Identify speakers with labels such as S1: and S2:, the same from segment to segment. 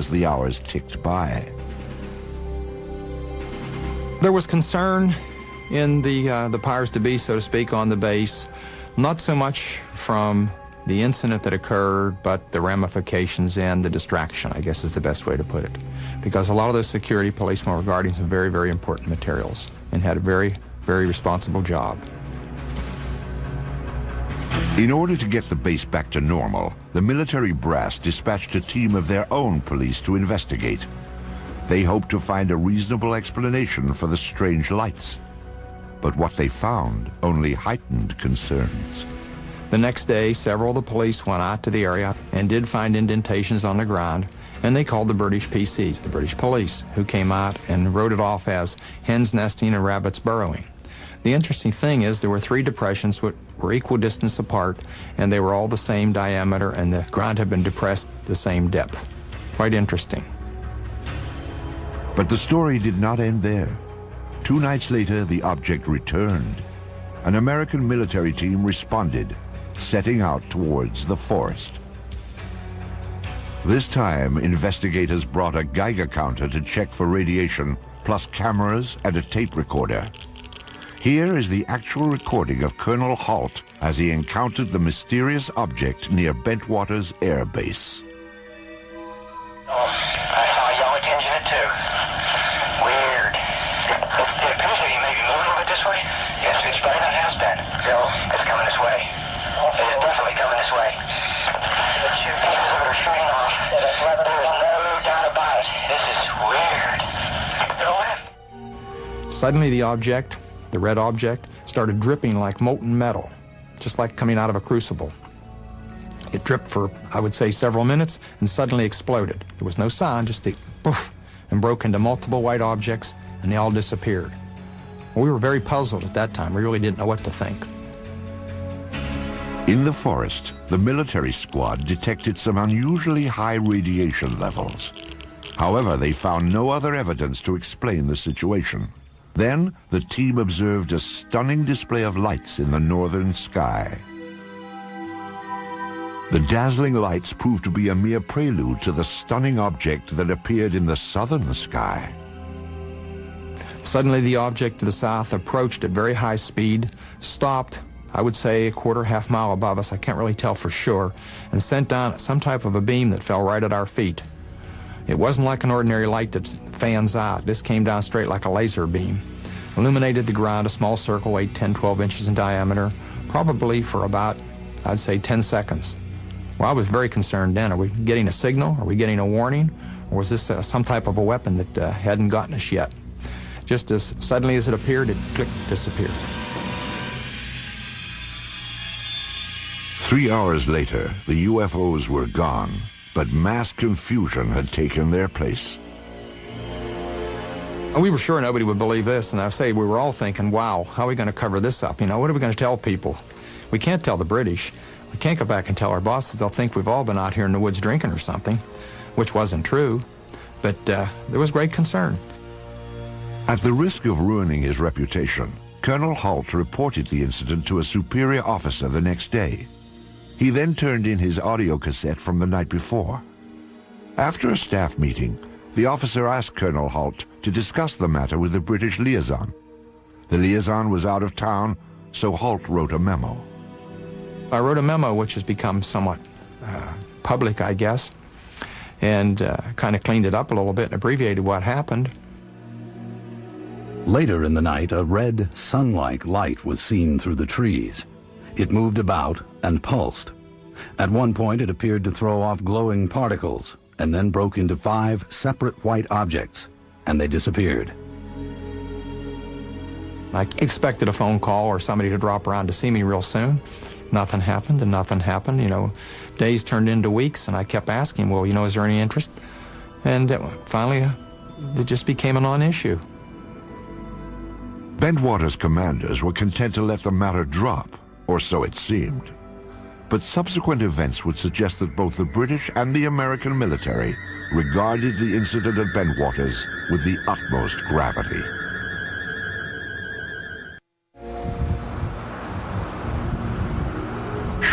S1: as the hours ticked by.
S2: There was concern in the powers to be, so to speak, on the base, not so much from the incident that occurred, but the ramifications and the distraction, I guess is the best way to put it. Because a lot of those security policemen were guarding some very, very important materials and had a very, very responsible job.
S1: In order to get the base back to normal, the military brass dispatched a team of their own police to investigate. They hoped to find a reasonable explanation for the strange lights. But what they found only heightened concerns.
S2: The next day, several of the police went out to the area and did find indentations on the ground, and they called the British PCs, the British police, who came out and wrote it off as hens nesting and rabbits burrowing. The interesting thing is there were 3 depressions which were equal distance apart, and they were all the same diameter, and the ground had been depressed the same depth. Quite interesting.
S1: But the story did not end there. 2 nights later, the object returned. An American military team responded, setting out towards the forest. This time, investigators brought a Geiger counter to check for radiation, plus cameras and a tape recorder. Here is the actual recording of Colonel Halt as he encountered the mysterious object near Bentwaters Air Base.
S3: Oh, I saw a yellow tinge in it too. Weird. It appears that he may be moving a little bit this way. Yes, it's probably not has been. So, it's coming this way. It is definitely coming this way. The 2 pieces of it are shooting off. There is no doubt about it. This is weird. To the left.
S2: Suddenly the object, the red object, started dripping like molten metal, just like coming out of a crucible. It dripped for, I would say, several minutes and suddenly exploded. There was no sound, just a poof, and broke into multiple white objects, and they all disappeared. Well, we were very puzzled at that time. We really didn't know what to think.
S1: In the forest, the military squad detected some unusually high radiation levels. However, they found no other evidence to explain the situation. Then, the team observed a stunning display of lights in the northern sky. The dazzling lights proved to be a mere prelude to the stunning object that appeared in the southern sky.
S2: Suddenly the object to the south approached at very high speed, stopped, I would say a quarter, half mile above us, I can't really tell for sure, and sent down some type of a beam that fell right at our feet. It wasn't like an ordinary light that fans out. This came down straight like a laser beam. Illuminated the ground, a small circle, weighed 10, 12 inches in diameter, probably for about, I'd say, 10 seconds. Well, I was very concerned then. Are we getting a signal? Are we getting a warning? Or was this some type of a weapon that hadn't gotten us yet? Just as suddenly as it appeared, it clicked, disappeared.
S1: 3 hours later, the UFOs were gone, but mass confusion had taken their place.
S2: We were sure nobody would believe this, and I say we were all thinking, wow, how are we going to cover this up? You know, what are we going to tell people? We can't tell the British. We can't go back and tell our bosses. They'll think we've all been out here in the woods drinking or something, which wasn't true. But there was great concern.
S1: At the risk of ruining his reputation, Colonel Halt reported the incident to a superior officer the next day. He then turned in his audio cassette from the night before. After a staff meeting, the officer asked Colonel Halt to discuss the matter with the British liaison. The liaison was out of town, so Halt wrote a memo.
S2: I wrote a memo which has become somewhat public, I guess, and kind of cleaned it up a little bit and abbreviated what happened.
S4: Later in the night, a red, sun-like light was seen through the trees. It moved about and pulsed. At one point, it appeared to throw off glowing particles, and then broke into 5 separate white objects, and they disappeared.
S2: I expected a phone call or somebody to drop around to see me real soon. Nothing happened, and nothing happened. You know, days turned into weeks, and I kept asking, well, you know, is there any interest? And finally, it just became a non-issue.
S1: Bentwaters' commanders were content to let the matter drop, or so it seemed. But subsequent events would suggest that both the British and the American military regarded the incident at Bentwaters with the utmost gravity.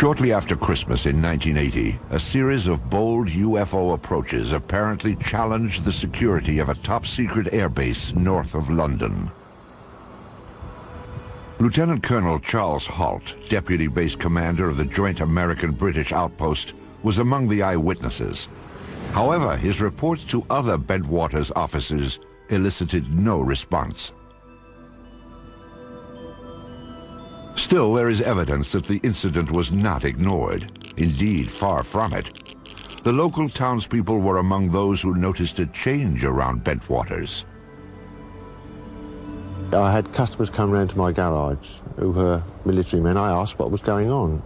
S1: Shortly after Christmas in 1980, a series of bold UFO approaches apparently challenged the security of a top-secret airbase north of London. Lieutenant Colonel Charles Halt, Deputy Base Commander of the Joint American-British Outpost, was among the eyewitnesses. However, his reports to other Bentwaters officers elicited no response. Still, there is evidence that the incident was not ignored. Indeed, far from it. The local townspeople were among those who noticed a change around Bentwaters.
S5: I had customers come round to my garage who were military men. I asked what was going on,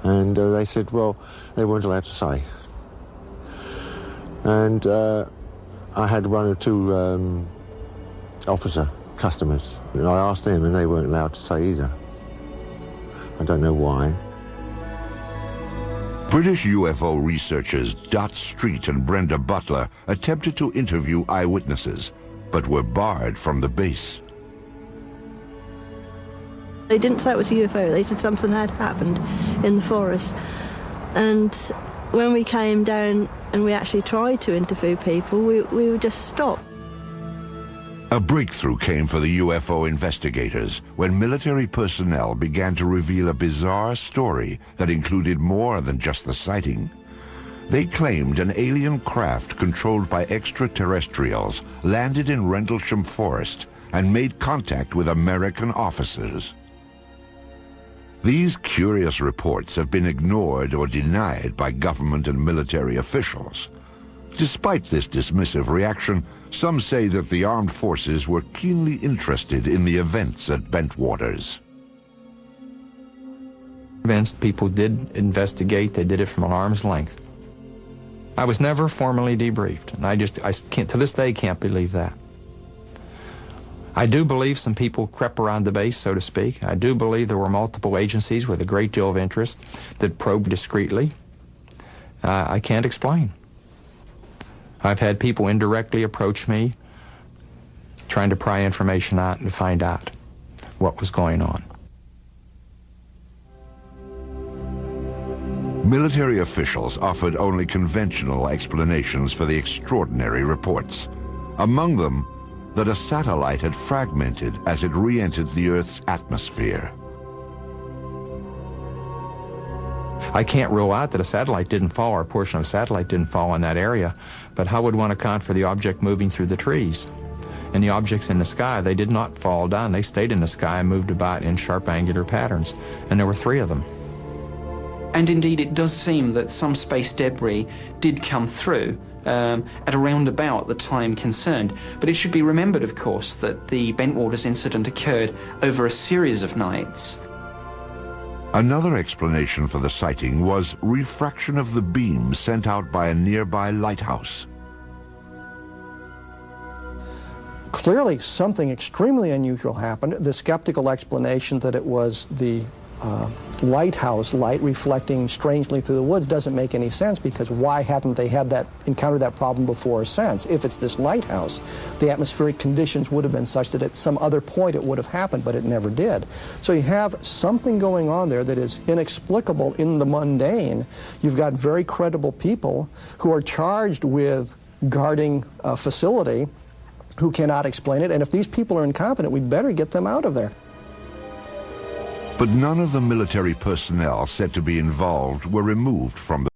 S5: and they said, well, they weren't allowed to say. And I had one or two officer customers, and I asked them, and they weren't allowed to say either. I don't know why.
S1: British UFO researchers Dot Street and Brenda Butler attempted to interview eyewitnesses, but were barred from the base.
S6: They didn't say it was a UFO, they said something had happened in the forest. And when we came down and we actually tried to interview people, we were just stopped.
S1: A breakthrough came for the UFO investigators when military personnel began to reveal a bizarre story that included more than just the sighting. They claimed an alien craft controlled by extraterrestrials landed in Rendlesham Forest and made contact with American officers. These curious reports have been ignored or denied by government and military officials. Despite this dismissive reaction, some say that the armed forces were keenly interested in the events at Bentwaters.
S2: People did investigate. They did it from an arm's length. I was never formally debriefed, and I can't, to this day, can't believe that. I do believe some people crept around the base, so to speak. I do believe there were multiple agencies with a great deal of interest that probed discreetly. I can't explain. I've had people indirectly approach me trying to pry information out and find out what was going on.
S1: Military officials offered only conventional explanations for the extraordinary reports. Among them, that a satellite had fragmented as it re-entered the Earth's atmosphere.
S2: I can't rule out that a satellite didn't fall, or a portion of a satellite didn't fall in that area, but how would one account for the object moving through the trees? And the objects in the sky, they did not fall down. They stayed in the sky and moved about in sharp angular patterns, and there were 3 of them.
S7: And indeed, it does seem that some space debris did come through at around about the time concerned. But it should be remembered, of course, that the Bentwaters incident occurred over a series of nights.
S1: Another explanation for the sighting was refraction of the beam sent out by a nearby lighthouse.
S8: Clearly, something extremely unusual happened. The skeptical explanation that it was the lighthouse light reflecting strangely through the woods doesn't make any sense, because why hadn't they encountered that problem before or since? If it's this lighthouse, the atmospheric conditions would have been such that at some other point it would have happened, but it never did. So you have something going on there that is inexplicable in the mundane. You've got very credible people who are charged with guarding a facility who cannot explain it, and if these people are incompetent, we'd better get them out of there.
S1: But none of the military personnel said to be involved were removed from the